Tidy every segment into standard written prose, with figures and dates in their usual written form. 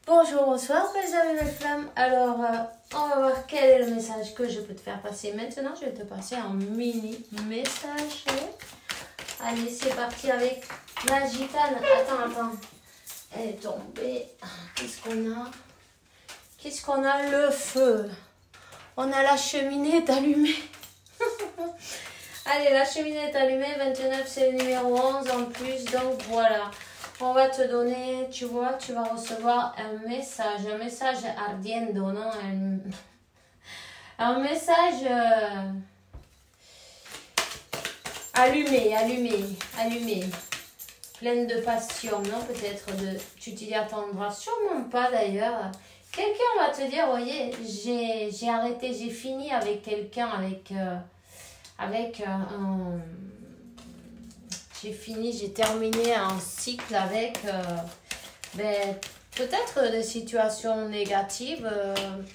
Bonjour, bonsoir, mes amis, mes flammes. Alors, on va voir quel est le message que je peux te faire passer maintenant. Je vais te passer un mini message. Allez, c'est parti avec la gitane. Attends. Elle est tombée. Qu'est-ce qu'on a? Qu'est-ce qu'on a? Le feu. On a la cheminée allumée. Allez, la cheminée est allumée. 29, c'est le numéro 11 en plus. Donc, voilà. On va te donner, tu vois, tu vas recevoir un message ardiendo, non? Un message allumé, pleine de passion, non? Peut-être tu t'y attendras sûrement pas d'ailleurs. Quelqu'un va te dire, voyez, j'ai arrêté, j'ai fini avec quelqu'un, j'ai terminé un cycle avec peut-être des situations négatives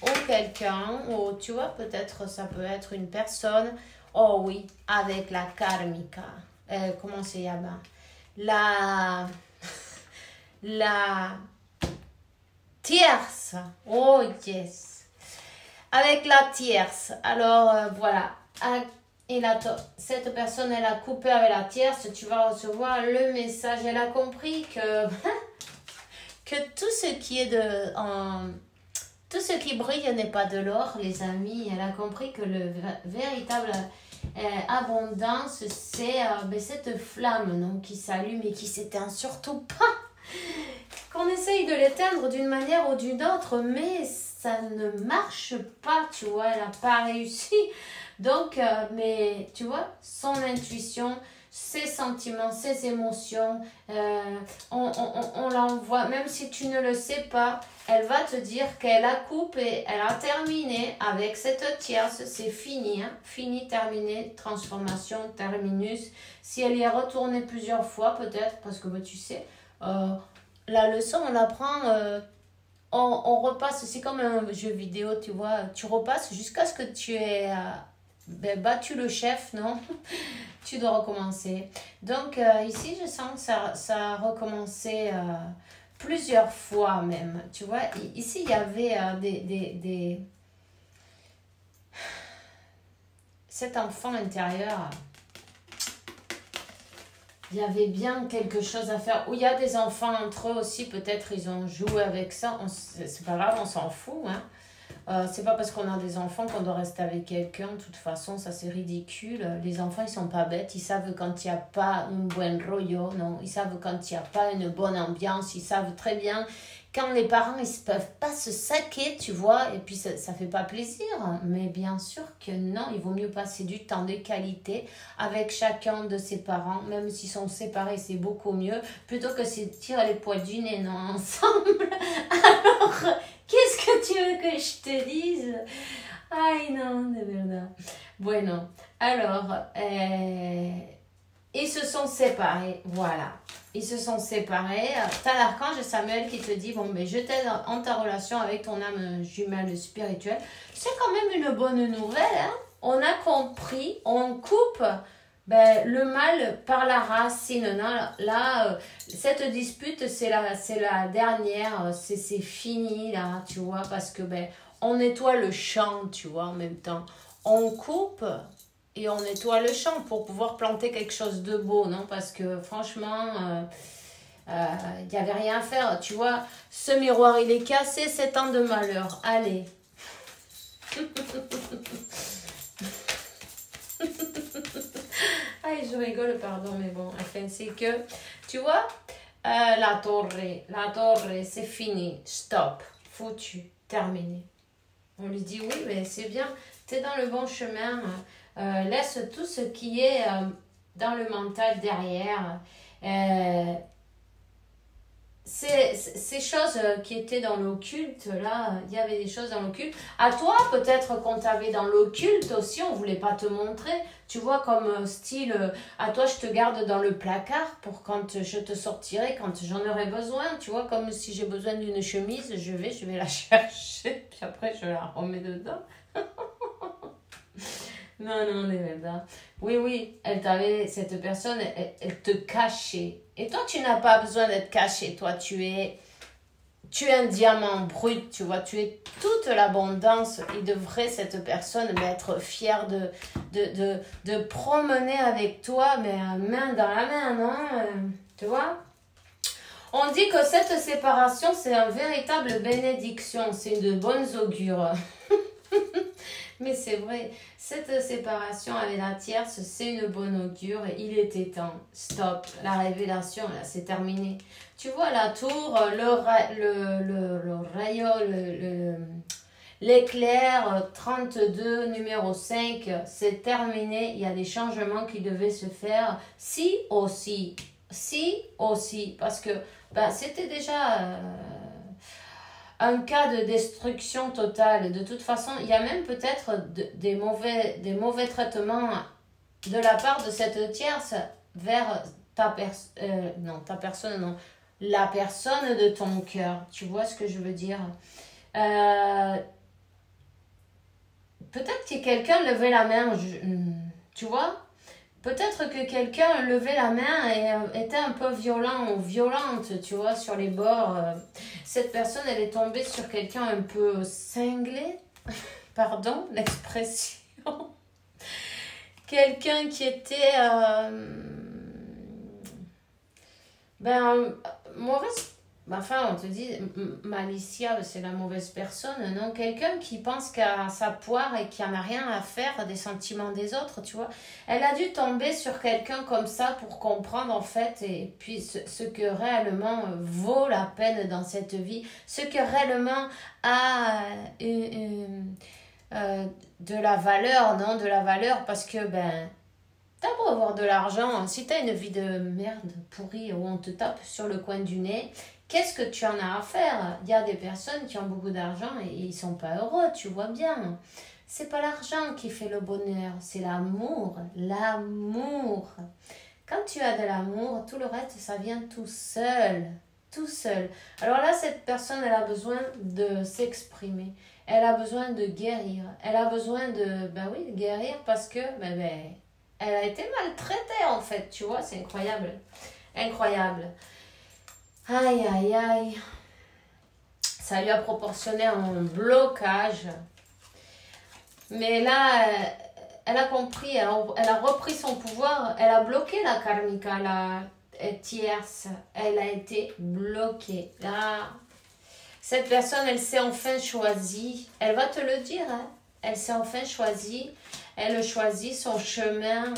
ou quelqu'un, ou tu vois, peut-être ça peut être une personne. Oh oui, avec la karmika. Comment c'est là-bas? La tierce. Oh yes. Avec la tierce. Alors voilà. Et cette personne, elle a coupé avec la tierce, tu vas recevoir le message. Elle a compris que tout ce qui brille n'est pas de l'or, les amis. Elle a compris que le véritable abondance, c'est cette flamme, non, qui s'allume et qui s'éteint surtout pas. Qu'on essaye de l'éteindre d'une manière ou d'une autre, mais ça ne marche pas, tu vois. Elle n'a pas réussi. Donc, mais tu vois, son intuition, ses sentiments, ses émotions, on l'envoie, même si tu ne le sais pas, elle va te dire qu'elle a coupé, elle a terminé avec cette tierce, c'est fini, hein? Fini, terminé, transformation, terminus. Si elle y est retournée plusieurs fois, peut-être, parce que tu sais, la leçon, on l'apprend... on repasse, c'est comme un jeu vidéo, tu vois, tu repasses jusqu'à ce que tu aies battu le chef, non? Tu dois recommencer. Donc ici, je sens que ça a recommencé plusieurs fois même, tu vois. Ici, il y avait cet enfant intérieur. Il y avait bien quelque chose à faire. Ou il y a des enfants entre eux aussi, peut-être ils ont joué avec ça. C'est pas grave, on s'en fout. Hein. C'est pas parce qu'on a des enfants qu'on doit rester avec quelqu'un. De toute façon, ça c'est ridicule. Les enfants, ils sont pas bêtes. Ils savent quand il n'y a pas un buen rollo. Non, ils savent quand il n'y a pas une bonne ambiance. Ils savent très bien quand les parents, ils peuvent pas se saquer, tu vois. Et puis, ça fait pas plaisir. Mais bien sûr que non, il vaut mieux passer du temps de qualité avec chacun de ses parents. Même s'ils sont séparés, c'est beaucoup mieux. Plutôt que se tirer les poils du nez, non, ensemble. Alors... Qu'est-ce que tu veux que je te dise? Ay, non, de verdad. Bueno, alors, ils se sont séparés, voilà. Ils se sont séparés. T'as l'archange Samuel qui te dit, bon, mais je t'aide en ta relation avec ton âme jumelle spirituelle. C'est quand même une bonne nouvelle, hein? On a compris, on coupe... le mal par la racine. Non, là, cette dispute, c'est la dernière. C'est fini, là, tu vois, parce que on nettoie le champ, tu vois, en même temps. On coupe et on nettoie le champ pour pouvoir planter quelque chose de beau, non? Parce que, franchement, il n'y avait rien à faire. Tu vois, ce miroir, il est cassé, 7 ans de malheur. Allez. Ay, je rigole, pardon, mais bon, enfin, c'est que, tu vois, la torre, c'est fini, stop, foutu, terminé. On lui dit, oui, mais c'est bien, t'es dans le bon chemin, laisse tout ce qui est dans le mental derrière. Ces choses qui étaient dans l'occulte, là, il y avait des choses dans l'occulte. À toi, peut-être qu'on t'avait dans l'occulte aussi, on voulait pas te montrer. Tu vois, comme style, à toi, je te garde dans le placard pour quand je te sortirai, quand j'en aurai besoin. Tu vois, comme si j'ai besoin d'une chemise, je vais la chercher, puis après, je la remets dedans. Non, mais verdad. Oui, cette personne, elle te cachait. Et toi, tu n'as pas besoin d'être caché. Toi, tu es tu es un diamant brut, tu vois, tu es toute l'abondance. Il devrait, cette personne, être fière de promener avec toi, mais main dans la main, non? Tu vois? On dit que cette séparation, c'est une véritable bénédiction, c'est de bonnes augures. Mais c'est vrai, cette séparation avec la tierce, c'est une bonne augure. Il était temps. Stop. La révélation, là, c'est terminé. Tu vois la tour, le rayon, l'éclair 32, numéro 5, c'est terminé. Il y a des changements qui devaient se faire. Si aussi. Si aussi. Parce que c'était déjà... un cas de destruction totale. De toute façon, il y a même peut-être des mauvais traitements de la part de cette tierce vers ta personne, non. La personne de ton cœur. Tu vois ce que je veux dire? Peut-être que quelqu'un levait la main, tu vois? Peut-être que quelqu'un levait la main et était un peu violent ou violente, tu vois, sur les bords. Cette personne, elle est tombée sur quelqu'un un peu cinglé. Pardon, l'expression. Quelqu'un qui était... mauvaise... Enfin, on te dit, maliciable, c'est la mauvaise personne, non? Quelqu'un qui pense qu'à sa poire et qui n'en a rien à faire des sentiments des autres, tu vois. Elle a dû tomber sur quelqu'un comme ça pour comprendre, en fait, et puis ce que réellement vaut la peine dans cette vie, ce que réellement a de la valeur, non? De la valeur, parce que, t'as beau avoir de l'argent, si t'as une vie de merde pourrie où on te tape sur le coin du nez, qu'est-ce que tu en as à faire? Il y a des personnes qui ont beaucoup d'argent et ils sont pas heureux, tu vois bien. C'est pas l'argent qui fait le bonheur, c'est l'amour. L'amour. Quand tu as de l'amour, tout le reste, ça vient tout seul. Tout seul. Alors là, cette personne, elle a besoin de s'exprimer. Elle a besoin de guérir. Elle a besoin de, de guérir parce que, elle a été maltraitée en fait, tu vois, c'est incroyable. Incroyable. Aïe, aïe, aïe. Ça lui a proportionné un blocage. Mais là, elle a compris, elle a repris son pouvoir, elle a bloqué la karmika, la tierce. Elle a été bloquée. Là, cette personne, elle s'est enfin choisie. Elle va te le dire, hein. Elle s'est enfin choisie. Elle choisit son chemin.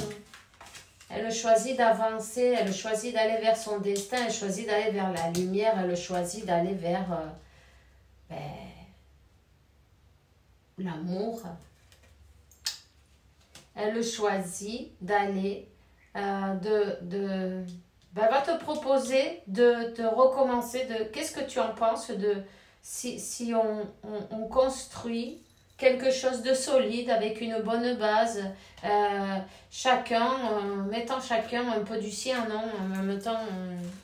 Elle choisit d'avancer. Elle choisit d'aller vers son destin. Elle choisit d'aller vers la lumière. Elle choisit d'aller vers l'amour. Elle choisit d'aller elle va te proposer de recommencer. Qu'est-ce que tu en penses de si on construit quelque chose de solide avec une bonne base, mettant chacun un peu du sien, non, en même temps,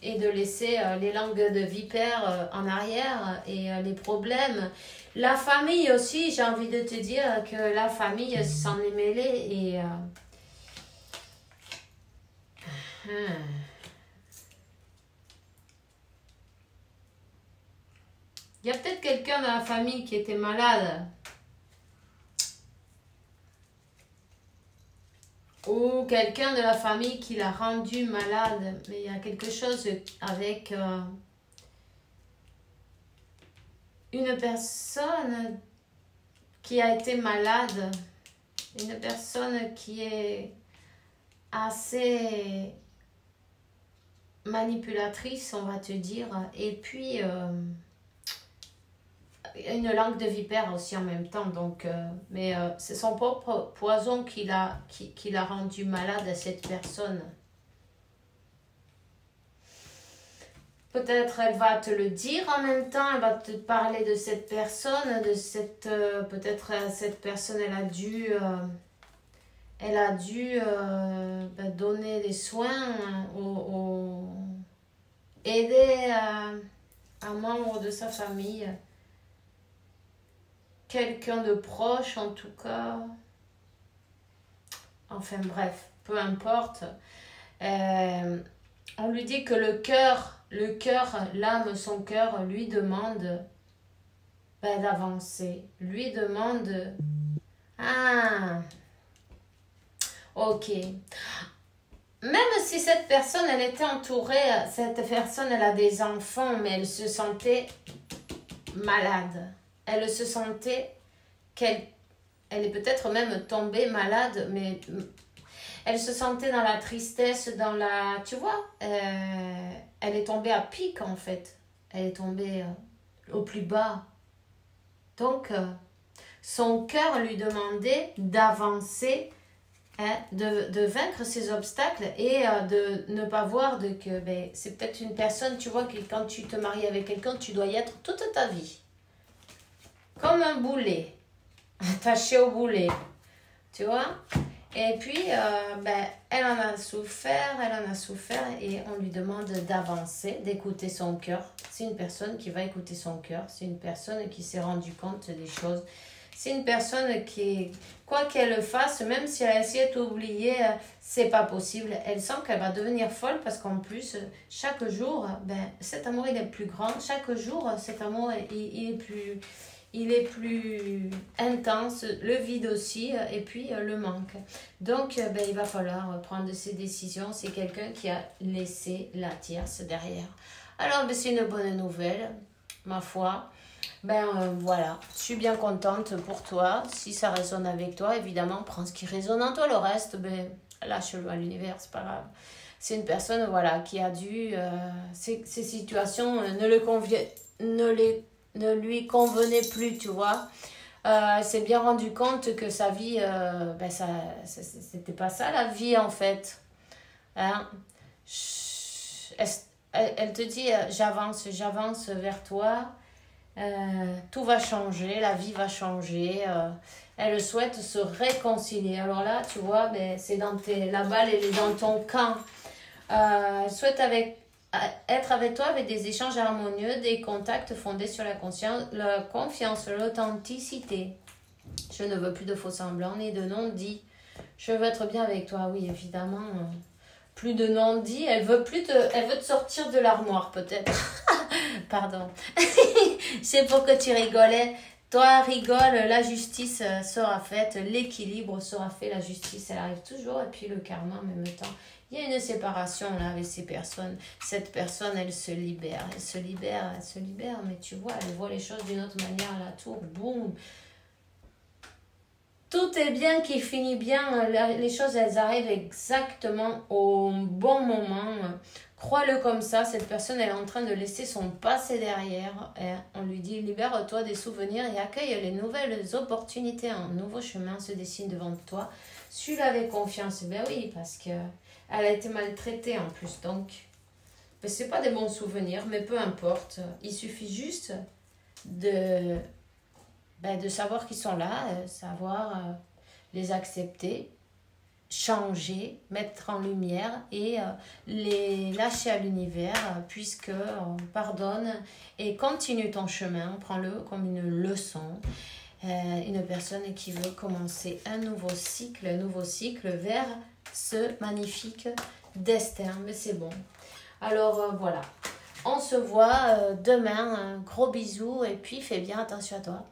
et de laisser les langues de vipère en arrière et les problèmes. La famille aussi, j'ai envie de te dire que la famille s'en est mêlée et... Il y a peut-être quelqu'un dans la famille qui était malade. Ou quelqu'un de la famille qui l'a rendu malade. Mais il y a quelque chose avec une personne qui a été malade. Une personne qui est assez manipulatrice, on va te dire. Et puis... une langue de vipère aussi en même temps, donc c'est son propre poison qui l'a rendu malade à cette personne. Peut-être elle va te le dire en même temps, elle va te parler de cette personne, peut-être cette personne elle a dû donner des soins aider un membre de sa famille. Quelqu'un de proche en tout cas. Enfin bref, peu importe. On lui dit que le cœur le cœur, l'âme, son cœur lui demande d'avancer. Lui demande... Ah, ok. Même si cette personne, elle était entourée, cette personne, elle a des enfants, mais elle se sentait malade. Elle se sentait qu'elle est peut-être même tombée malade, mais elle se sentait dans la tristesse, dans la... Tu vois, elle est tombée à pic en fait. Elle est tombée au plus bas. Donc, son cœur lui demandait d'avancer, hein, de vaincre ses obstacles et de ne pas voir que c'est peut-être une personne, tu vois, que quand tu te maries avec quelqu'un, tu dois y être toute ta vie. Comme un boulet, attaché au boulet, tu vois. Et puis, elle en a souffert et on lui demande d'avancer, d'écouter son cœur. C'est une personne qui va écouter son cœur, c'est une personne qui s'est rendue compte des choses. C'est une personne qui, quoi qu'elle fasse, même si elle a essayé de t'oublier, c'est pas possible. Elle sent qu'elle va devenir folle parce qu'en plus, chaque jour, cet amour il est plus grand. Chaque jour, cet amour il est plus intense, le vide aussi, et puis le manque. Donc, il va falloir prendre ses décisions. C'est quelqu'un qui a laissé la tierce derrière. Alors, c'est une bonne nouvelle, ma foi. Voilà, je suis bien contente pour toi. Si ça résonne avec toi, évidemment, prends ce qui résonne en toi. Le reste, lâche-le à l'univers, c'est pas grave. C'est une personne, voilà, qui a dû... ces situations ne lui convenait plus, tu vois. Elle s'est bien rendu compte que sa vie, c'était pas ça la vie en fait. Hein? Elle te dit, j'avance vers toi, tout va changer, la vie va changer. Elle souhaite se réconcilier. Alors là, tu vois, c'est la balle, elle est dans ton camp. Elle souhaite être avec toi avec des échanges harmonieux, des contacts fondés sur la confiance, l'authenticité. Je ne veux plus de faux semblants ni de non-dits. Je veux être bien avec toi, oui, évidemment. Plus de non-dits. Elle veut te sortir de l'armoire, peut-être. Pardon. C'est pour que tu rigolais. Toi, rigole, la justice sera faite, l'équilibre sera fait, la justice, elle arrive toujours, et puis le karma en même temps. Il y a une séparation là avec ces personnes. Cette personne, elle se libère, mais tu vois, elle voit les choses d'une autre manière, la tour, boum. Tout est bien qui finit bien, les choses, elles arrivent exactement au bon moment. Crois-le comme ça, cette personne, elle est en train de laisser son passé derrière. Et on lui dit, libère-toi des souvenirs et accueille les nouvelles opportunités. Un nouveau chemin se dessine devant toi. Suis-le avec confiance. Oui, parce que elle a été maltraitée en plus. Donc, c'est pas des bons souvenirs, mais peu importe. Il suffit juste de savoir qu'ils sont là, savoir les accepter, changer, mettre en lumière et les lâcher à l'univers puisque on pardonne et continue ton chemin, prends-le comme une leçon. Une personne qui veut commencer un nouveau cycle vers ce magnifique destin. Mais c'est bon. Alors voilà, on se voit demain. Un gros bisou et puis fais bien attention à toi.